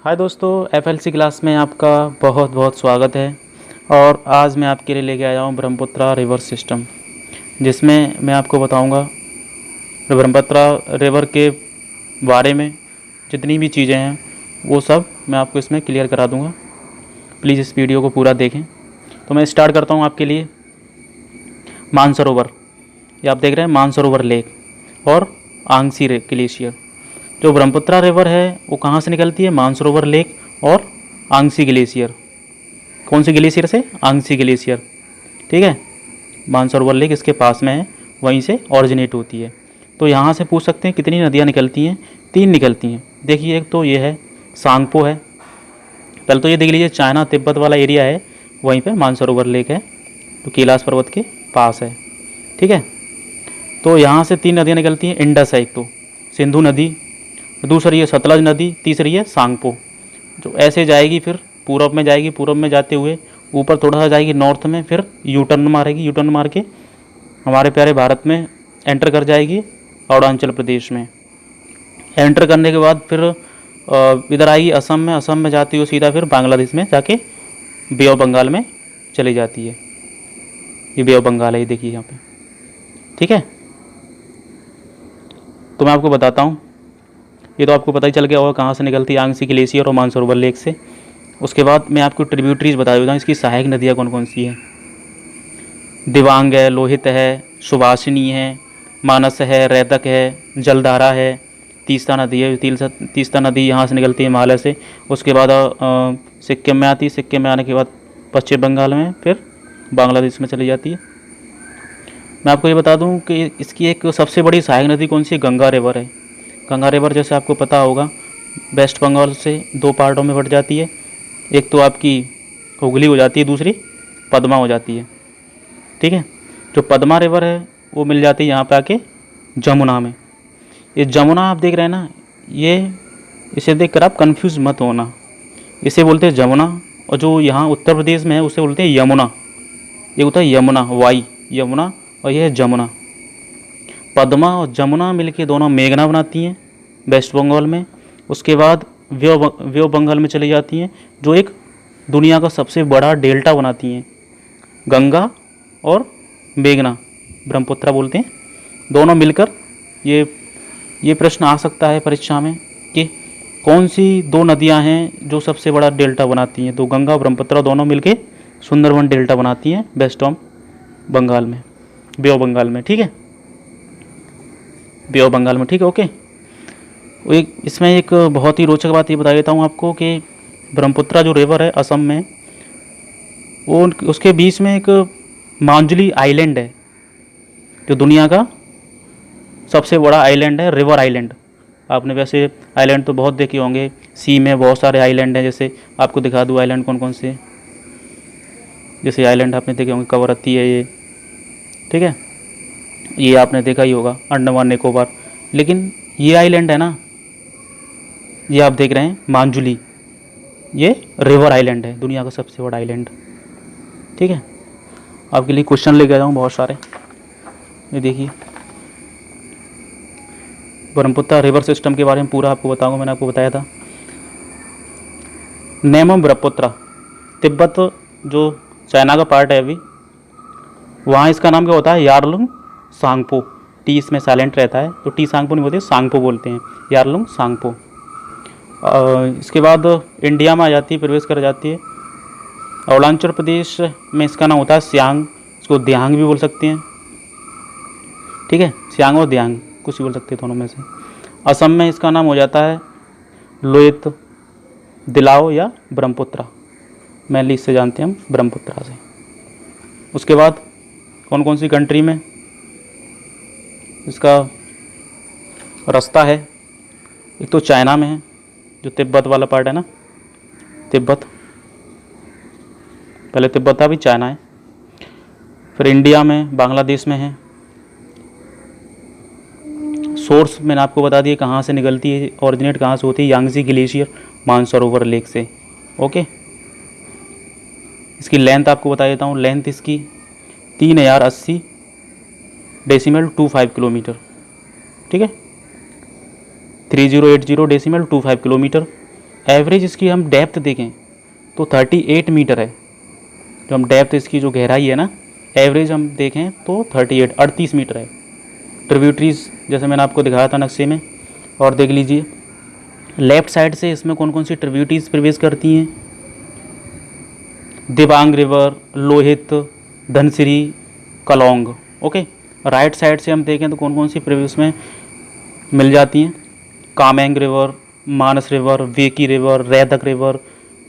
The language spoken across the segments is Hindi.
हाय दोस्तों, एफएलसी क्लास में आपका बहुत बहुत स्वागत है। और आज मैं आपके लिए लेके आया हूँ ब्रह्मपुत्रा रिवर सिस्टम, जिसमें मैं आपको बताऊँगा ब्रह्मपुत्रा रिवर के बारे में जितनी भी चीज़ें हैं वो सब मैं आपको इसमें क्लियर करा दूँगा। प्लीज़ इस वीडियो को पूरा देखें। तो मैं स्टार्ट करता हूँ आपके लिए। मानसरोवर, ये आप देख रहे हैं मानसरोवर लेक और आंगसी ग्लेशियर। जो ब्रह्मपुत्रा रिवर है वो कहाँ से निकलती है? मानसरोवर लेक और आंगसी ग्लेशियर। कौन सी ग्लेशियर से? आंगसी ग्लेशियर। ठीक है, मानसरोवर लेक इसके पास में है, वहीं से ऑरिजिनेट होती है। तो यहाँ से पूछ सकते हैं कितनी नदियाँ निकलती हैं? 3 निकलती हैं। देखिए, एक तो ये है सांगपो है। पहले तो ये देख लीजिए, चाइना तिब्बत वाला एरिया है, वहीं पे मानसरोवर लेक है जो कैलाश पर्वत के पास है। ठीक है, तो यहाँ से 3 नदियाँ निकलती हैं। इंडस है एक, तो सिंधु नदी, दूसरी है सतलज नदी, तीसरी है सांगपो। जो ऐसे जाएगी फिर पूर्व में जाएगी, पूर्व में जाते हुए ऊपर थोड़ा सा जाएगी नॉर्थ में, फिर यू टर्न मारेगी, यू टर्न मार के हमारे प्यारे भारत में एंटर कर जाएगी अरुणाचल प्रदेश में। एंटर करने के बाद फिर इधर आएगी असम में, असम में जाती हुई सीधा फिर बांग्लादेश में जाके बे ऑफ बंगाल में चली जाती है। ये बे ऑफ बंगाल है, ये देखिए यहाँ पे। ठीक है, तो मैं आपको बताता हूँ। ये तो आपको पता ही चल गया होगा कहाँ से निकलती है, आंगसी ग्लेशियर और मानसरोवर लेक से। उसके बाद मैं आपको ट्रिब्यूटरीज बता देता हूँ, इसकी सहायक नदियाँ कौन कौन सी हैं। दिबांग है, लोहित है, सुभाषिनी है, मानस है, रैतक है, जलधारा है, तीस्ता नदी है। तीस्ता नदी यहाँ से निकलती है हिमालय से। उसके बाद सिक्किम में आती है, सिक्किम में आने के बाद पश्चिम बंगाल में, फिर बांग्लादेश में चली जाती है। मैं आपको ये बता दूं कि इसकी एक सबसे बड़ी सहायक नदी कौन सी है? गंगा रिवर है। गंगा रिवर जैसे आपको पता होगा वेस्ट बंगाल से 2 पार्टों में बट जाती है। एक तो आपकी हुगली हो जाती है, दूसरी पद्मा हो जाती है। ठीक है, जो पद्मा रिवर है वो मिल जाती है यहाँ पे आके जमुना में। ये जमुना आप देख रहे हैं ना, ये इसे देख कर आप कंफ्यूज मत होना। इसे बोलते हैं जमुना, और जो यहाँ उत्तर प्रदेश में है उसे बोलते हैं यमुना। ये होता है यमुना, वाई यमुना, और यह है जमुना। पद्मा और जमुना मिलके दोनों मेघना बनाती हैं वेस्ट बंगाल में। उसके बाद वे बंगाल में चली जाती हैं, जो एक दुनिया का सबसे बड़ा डेल्टा बनाती हैं। गंगा और मेघना, ब्रह्मपुत्रा बोलते हैं, दोनों मिलकर ये प्रश्न आ सकता है परीक्षा में कि कौन सी 2 नदियां हैं जो सबसे बड़ा डेल्टा बनाती हैं। तो गंगा और ब्रह्मपुत्रा दोनों मिलके सुंदरवन डेल्टा बनाती हैं वेस्ट ऑफ बंगाल में, बे ऑफ बंगाल में। ठीक है, बे ऑफ बंगाल में। ठीक है, ओके। इसमें एक बहुत ही रोचक बात ये बता देता हूँ आपको कि ब्रह्मपुत्रा जो रिवर है असम में, वो उसके बीच में एक मांजुली आइलैंड है, जो दुनिया का सबसे बड़ा आइलैंड है, रिवर आइलैंड। आपने वैसे आइलैंड तो बहुत देखे होंगे, सी में बहुत सारे आइलैंड हैं। जैसे आपको दिखा दूँ आइलैंड कौन कौन से। जैसे आइलैंड आपने देखे होंगे, कवरत्ती है ये। ठीक है, ये आपने देखा ही होगा, अंडमान निकोबार। लेकिन ये आइलैंड है ना, ये आप देख रहे हैं मांजुली, ये रिवर आइलैंड है, दुनिया का सबसे बड़ा आइलैंड। ठीक है, आपके लिए क्वेश्चन लेके आया हूँ बहुत सारे। ये देखिए, ब्रह्मपुत्रा रिवर सिस्टम के बारे में पूरा आपको बताऊंगा। मैंने आपको बताया था नेम ऑफ ब्रह्मपुत्रा। तिब्बत जो चाइना का पार्ट है अभी, वहाँ इसका नाम क्या होता है? यारलुंग सांगपो। टी इसमें साइलेंट रहता है, तो टी सांगपो नहीं बोलते, सांगपो बोलते हैं, यारलुंग सांगपो। इसके बाद इंडिया में आ जाती है, प्रवेश कर जाती है। अरुणाचल प्रदेश में इसका नाम होता है सियांग, इसको दियांग भी बोल सकते हैं। ठीक है, सियांग और दियांग कुछ भी बोल सकते हैं दोनों में से। असम में इसका नाम हो जाता है लोहित, दिलाओ या ब्रह्मपुत्रा। मेनली इससे जानते हैं हम, ब्रह्मपुत्रा से। उसके बाद कौन कौन सी कंट्री में इसका रास्ता है? एक तो चाइना में है, जो तिब्बत वाला पार्ट है ना, तिब्बत, पहले तिब्बत था, अभी चाइना है। फिर इंडिया में, बांग्लादेश में है। सोर्स मैंने आपको बता दिया कहाँ से निकलती है, ऑरिजिनेट कहाँ से होती है, यांगसी ग्लेशियर, मानसरोवर लेक से। ओके, इसकी लेंथ आपको बता देता हूँ। लेंथ इसकी 3080.25 किलोमीटर। ठीक है, 3080.25 किलोमीटर। एवरेज इसकी हम डेप्थ देखें तो 38 मीटर है। जो हम डेप्थ इसकी जो गहराई है ना, एवरेज हम देखें तो 38 मीटर है। ट्रिब्यूटरीज जैसे मैंने आपको दिखाया था नक्शे में, और देख लीजिए लेफ्ट साइड से इसमें कौन कौन सी ट्रिब्यूटरीज प्रवेश करती हैं। Dibang river, Lohit, Dhansiri, Kalong. Okay, right side से हम देखें तो कौन कौन सी प्रवेश में मिल जाती हैं। Kameng river, Manas river, Beki river, Raidak river,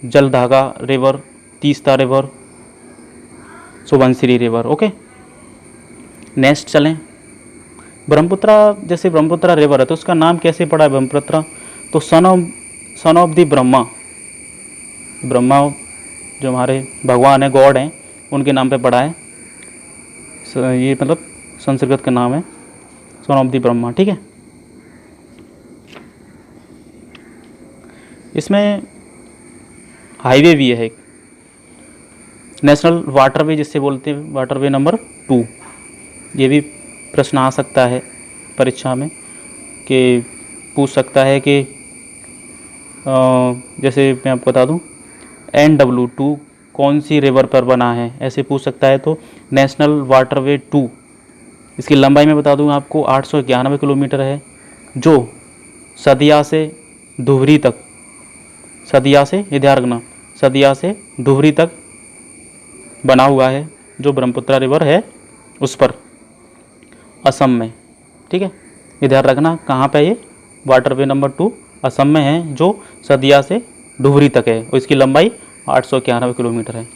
Jaldhaka river, Teesta river, Subansiri river. Okay, next चलें। ब्रह्मपुत्रा, जैसे ब्रह्मपुत्रा रिवर है तो उसका नाम कैसे पड़ा है ब्रह्मपुत्रा? तो son of the Brahma, Brahma जो हमारे भगवान हैं, गॉड हैं, उनके नाम पे पड़ा है। ये मतलब संस्कृत का नाम है, सन ऑफ द ब्रह्मा। ठीक है, इसमें हाईवे भी है एक, नेशनल वाटरवे जिससे बोलते हैं, वाटरवे नंबर 2। ये भी प्रश्न आ सकता है परीक्षा में, कि पूछ सकता है कि जैसे मैं आपको बता दूं, NW2 कौन सी रिवर पर बना है, ऐसे पूछ सकता है। तो नेशनल वाटरवे 2, इसकी लंबाई में बता दूं आपको 891 किलोमीटर है, जो सदिया से धुबरी तक, सदिया से, ये ध्यान रखना, सदिया से धुबरी तक बना हुआ है, जो ब्रह्मपुत्रा रिवर है उस पर, असम में। ठीक है, ये ध्यान रखना कहाँ पे ये वाटरवे नंबर 2 असम में है, जो सदिया से धुबरी तक है, और इसकी लंबाई 891 किलोमीटर है।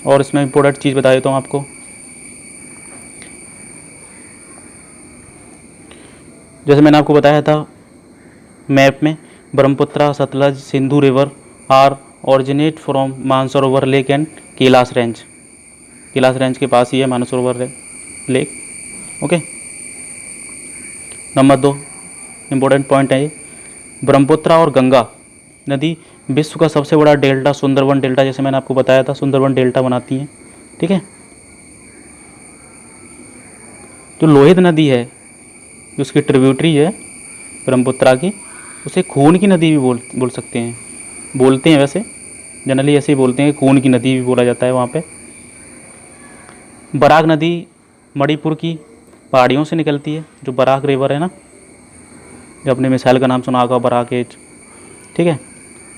और इसमें इम्पोर्टेंट चीज़ बता देता हूँ आपको, जैसे मैंने आपको बताया था मैप में, Brahmaputra, Sutlej, Sindhu river are originate from Mansarovar lake and Kailash range. Kailash range के पास ही है Mansarovar lake. Okay, number 2 important point है ये, ब्रह्मपुत्रा और गंगा नदी विश्व का सबसे बड़ा डेल्टा सुंदरवन डेल्टा, जैसे मैंने आपको बताया था, सुंदरवन डेल्टा बनाती हैं। ठीक है, जो लोहित नदी है, जो उसकी ट्रिब्यूटरी है ब्रह्मपुत्रा की, उसे खून की नदी भी बोल सकते हैं, बोलते हैं वैसे जनरली ऐसे ही बोलते हैं, खून की नदी भी बोला जाता है वहाँ पे। बराक नदी मणिपुर की पहाड़ियों से निकलती है, जो बराक रिवर है ना, जो अपने मिसाइल का नाम सुना होगा, बराक एज। ठीक है,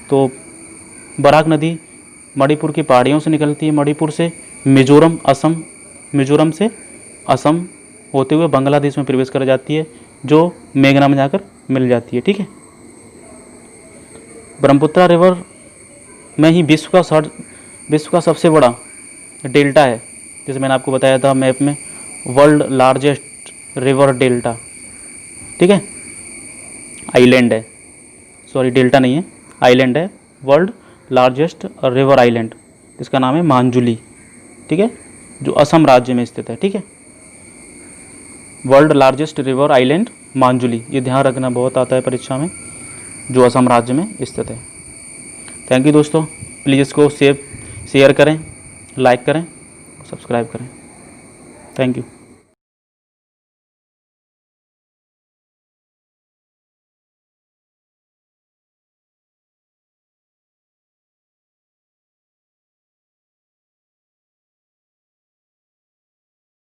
तो बराक नदी मणिपुर की पहाड़ियों से निकलती है, मणिपुर से मिजोरम, असम, मिजोरम से असम होते हुए बांग्लादेश में प्रवेश कर जाती है, जो मेघना में जाकर मिल जाती है। ठीक है, ब्रह्मपुत्रा रिवर में ही विश्व का सबसे बड़ा डेल्टा है, जैसे मैंने आपको बताया था मैप में, वर्ल्ड लार्जेस्ट रिवर डेल्टा। ठीक है, आइलैंड है, सॉरी डेल्टा नहीं है, आइलैंड है, वर्ल्ड लार्जेस्ट रिवर आइलैंड, इसका नाम है मांजुली। ठीक है, जो असम राज्य में स्थित है। ठीक है, वर्ल्ड लार्जेस्ट रिवर आइलैंड मांजुली, ये ध्यान रखना बहुत आता है परीक्षा में, जो असम राज्य में स्थित है। थैंक यू दोस्तों, प्लीज़ इसको शेयर करें, लाइक करें, सब्सक्राइब करें। Thank you.